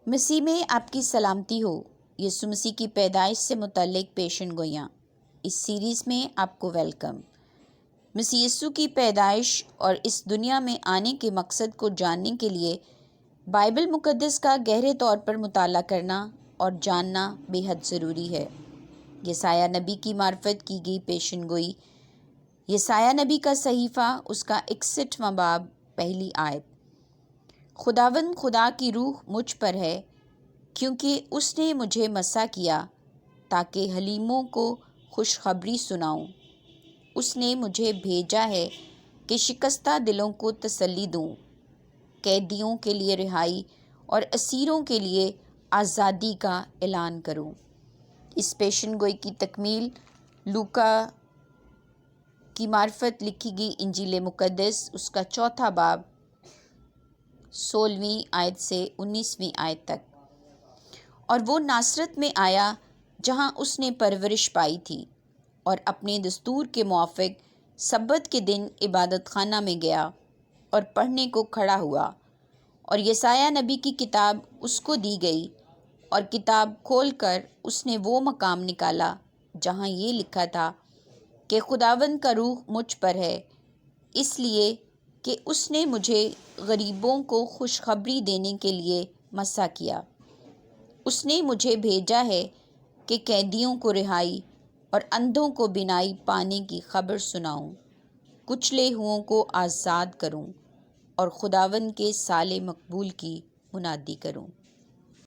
مسیح میں آپ کی سلامتی ہو۔ یسوع مسیح کی پیدائش سے متعلق پیشن گوئیاں، اس سیریز میں آپ کو ویلکم۔ مسیح یسوع کی پیدائش اور اس دنیا میں آنے کے مقصد کو جاننے کے لیے بائبل مقدس کا گہرے طور پر مطالعہ کرنا اور جاننا بے حد ضروری ہے۔ یسایہ نبی کی معرفت کی گئی پیشن گوئی، یسایہ نبی کا صحیفہ، اس کا 61واں باب، پہلی آیت۔ خداوند خدا کی روح مجھ پر ہے، کیونکہ اس نے مجھے مسح کیا تاکہ حلیموں کو خوشخبری سناؤں۔ اس نے مجھے بھیجا ہے کہ شکستہ دلوں کو تسلی دوں، قیدیوں کے لیے رہائی اور اسیروں کے لیے آزادی کا اعلان کروں۔ اس پیشن گوئی کی تکمیل لوکا کی معرفت لکھی گئی انجیل مقدس، اس کا 4واں باب، 16ویں آیت سے 19ویں آیت تک۔ اور وہ ناصرت میں آیا جہاں اس نے پرورش پائی تھی، اور اپنے دستور کے موافق سبت کے دن عبادت خانہ میں گیا اور پڑھنے کو کھڑا ہوا، اور یسایہ نبی کی کتاب اس کو دی گئی، اور کتاب کھول کر اس نے وہ مقام نکالا جہاں یہ لکھا تھا کہ خداوند کا روح مجھ پر ہے، اس لیے کہ اس نے مجھے غریبوں کو خوشخبری دینے کے لیے مسح کیا۔ اس نے مجھے بھیجا ہے کہ قیدیوں کو رہائی اور اندھوں کو بینائی پانے کی خبر سناؤں، کچلے ہوئوں کو آزاد کروں، اور خداوند کے سال مقبول کی منادی کروں۔